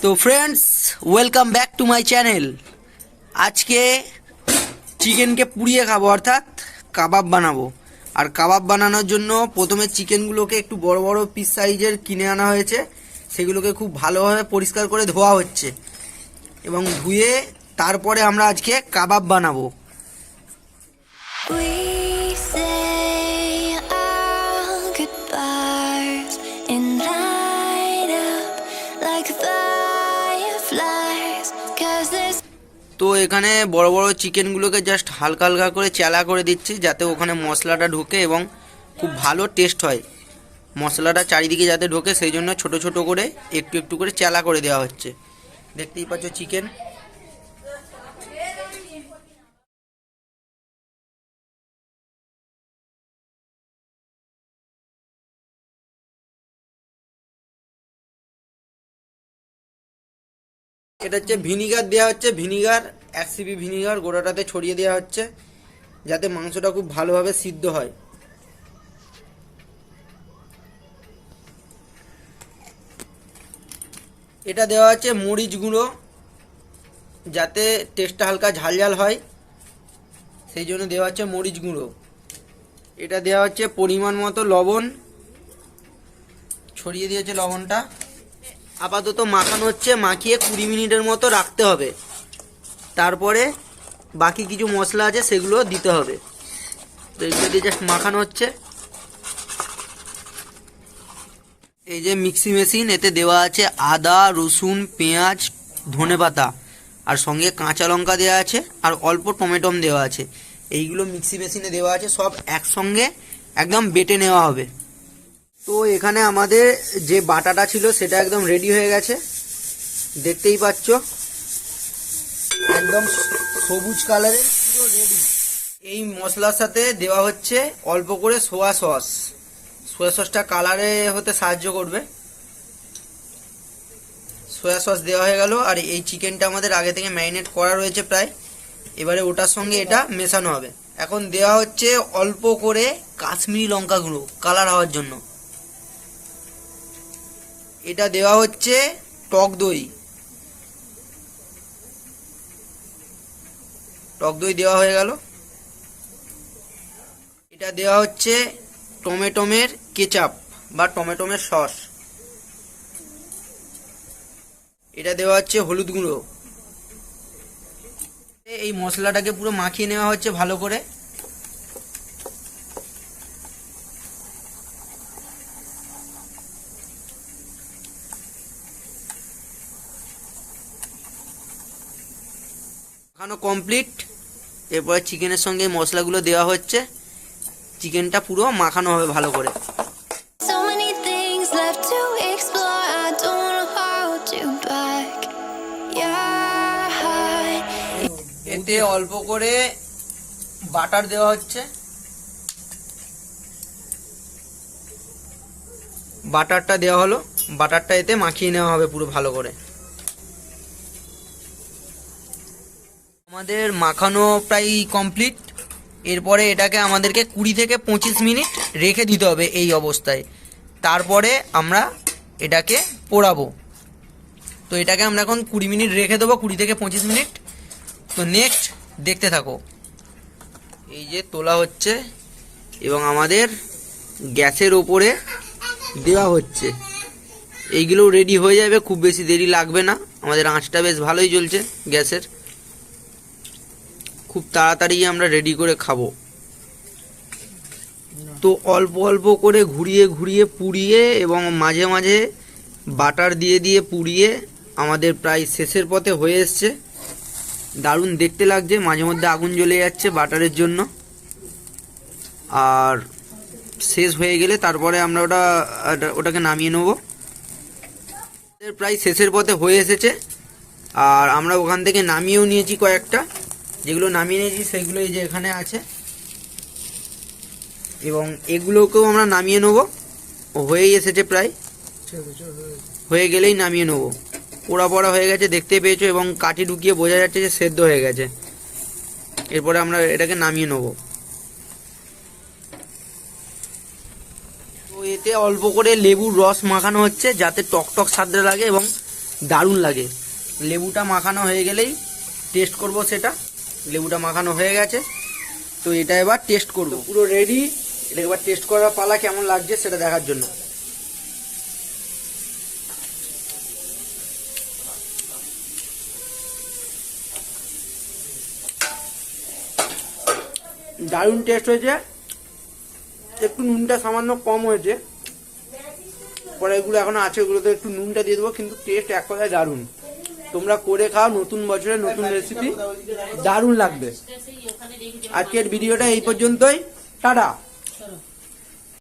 তো friends, welcome back to my channel. আজকে চিকেনকে পুড়িয়ে খাবো, অর্থাৎ কাবাব বানাবো। আর কাবাব বানানোর জন্য প্রথমে চিকেনগুলোকে একটু বড় বড় পিস সাইজের কিনে আনা হয়েছে। সেগুলোকে খুব ভালোভাবে পরিষ্কার করে ধোয়া হচ্ছে এবং ধুয়ে তারপরে আমরা আজকে কাবাব বানাবো। তো এখানে বড় বড় চিকেনগুলোকে জাস্ট হালকা হালকা করে চ্যালা করে দিচ্ছি, যাতে ওখানে মশলাটা ঢোকে এবং খুব ভালো টেস্ট হয়। মশলাটা চারিদিকে যাতে ঢোকে সেই জন্য ছোট ছোট করে একটু একটু করে চ্যালা করে দেওয়া হচ্ছে। দেখতেই পাচ্ছ চিকেন। এটা হচ্ছে ভিনিগার দেওয়া হচ্ছে, ভিনিগার 1 সিপি ভিনিগার গোটাটাতে ছড়িয়ে দেওয়া হচ্ছে, যাতে মাংসটা খুব ভালোভাবে সিদ্ধ হয়। এটা দেওয়া হচ্ছে মরিচ গুঁড়ো, যাতে টেস্টটা হালকা ঝাল হয়, সেই জন্য দেওয়া হচ্ছে মরিচ গুঁড়ো। এটা দেওয়া হচ্ছে পরিমাণ মতো লবণ, ছড়িয়ে দিয়েছে লবণটা। আপাতত মাখানো হচ্ছে, মাখিয়ে 20 মিনিটের মতো রাখতে হবে। তারপরে বাকি কিছু মশলা আছে সেগুলো দিতে হবে। তো এগুলো দিয়ে জাস্ট মাখানো হচ্ছে। এই যে মিক্সি মেশিন, এতে দেওয়া আছে আদা, রসুন, পেঁয়াজ, ধনেপাতা, আর সঙ্গে কাঁচা লঙ্কা দেওয়া আছে, আর অল্প টমেটম দেওয়া আছে। এইগুলো মিক্সি মেশিনে দেওয়া আছে, সব একসঙ্গে একদম বেটে নেওয়া হবে। তো এখানে আমাদের যে বাটাটা ছিল সেটা একদম রেডি হয়ে গেছে, দেখতেই পাচ্ছ, একদম সবুজ কালারের পুরো রেডি। এই মশলার সাথে দেওয়া হচ্ছে অল্প করে সোয়া সস। সোয়া সসটা কালারে হতে সাহায্য করবে। সোয়া সস দেওয়া হয়ে গেল। আর এই চিকেনটা আমাদের আগে থেকে ম্যারিনেট করা রয়েছে প্রায়, এবারে ওটার সঙ্গে এটা মেশানো হবে। এখন দেওয়া হচ্ছে অল্প করে কাশ্মীরি লঙ্কা গুঁড়ো কালার হওয়ার জন্য। এটা দেওয়া হচ্ছে টক দই, টক দই দেওয়া হয়ে গেল। এটা দেওয়া হচ্ছে টমেটোমের কেচাপ বা টমেটোমের সস। এটা দেওয়া হচ্ছে হলুদ গুঁড়ো। এই মশলাটাকে পুরো মাখিয়ে নেওয়া হচ্ছে ভালো করে। মাখানো কমপ্লিট। এরপরে চিকেনের সঙ্গে মশলাগুলো দেওয়া হচ্ছে, চিকেনটা পুরো মাখানো হবে ভালো করে। এতে অল্প করে বাটার দেওয়া হচ্ছে, বাটারটা দেওয়া হলো। বাটারটা এতে মাখিয়ে নেওয়া হবে পুরো ভালো করে। আমাদের মাখানো প্রায় কমপ্লিট। এরপরে এটাকে আমাদেরকে 20 থেকে 25 মিনিট রেখে দিতে হবে এই অবস্থায়। তারপরে আমরা এটাকে পোড়াবো। তো এটাকে আমরা এখন 20 মিনিট রেখে দেবো, 20 থেকে 25 মিনিট। তো নেক্সট দেখতে থাকো। এই যে তোলা হচ্ছে এবং আমাদের গ্যাসের ওপরে দেওয়া হচ্ছে। এইগুলো রেডি হয়ে যাবে, খুব বেশি দেরি লাগবে না। আমাদের আঁচটা বেশ ভালোই জ্বলছে গ্যাসের, খুব তাড়াতাড়ি আমরা রেডি করে খাবো। তো অল্প অল্প করে ঘুরিয়ে ঘুরিয়ে পুড়িয়ে এবং মাঝে মাঝে বাটার দিয়ে দিয়ে পুড়িয়ে আমাদের প্রায় শেষের পথে হয়ে এসছে। দারুণ দেখতে লাগছে, মাঝে মধ্যে আগুন জ্বলে যাচ্ছে বাটারের জন্য। আর শেষ হয়ে গেলে তারপরে আমরা ওটাকে নামিয়ে নেব। প্রায় শেষের পথে হয়ে এসেছে, আর আমরা ওখান থেকে নামিয়েও নিয়েছি কয়েকটা। যেগুলো নামিয়ে নিয়েছি সেগুলো এই যে এখানে আছে, এবং এগুলোকেও আমরা নামিয়ে নেব। হয়েই এসেছে প্রায়, হয়ে গেলেই নামিয়ে নেব। পোড়া পোড়া হয়ে গেছে দেখতে পেয়েছো, এবং কাঠি ঢুকিয়ে বোঝা যাচ্ছে যে সেদ্ধ হয়ে গেছে। এরপরে আমরা এটাকে নামিয়ে নেব। তো এতে অল্প করে লেবুর রস মাখানো হচ্ছে, যাতে টক টক স্বাদটা লাগে এবং দারুণ লাগে। লেবুটা মাখানো হয়ে গেলেই টেস্ট করব সেটা। লেবুটা মাখানো হয়ে গেছে, তো এটা এবার টেস্ট করব। পুরো রেডি, এটা এবার টেস্ট করার পালা, কেমন লাগছে সেটা দেখার জন্য। দারুণ টেস্ট হয়েছে, একটু নুনটা সামান্য কম হয়েছে, পরে এগুলো এখনো আছে, এগুলোতে একটু নুনটা দিয়ে দেবো, কিন্তু টেস্ট এক কথায় দারুণ। তোমরা করে খাও, নতুন বছরে নতুন রেসিপি, দারুণ লাগবে। আজকের ভিডিওটা এই পর্যন্তই, টাটা।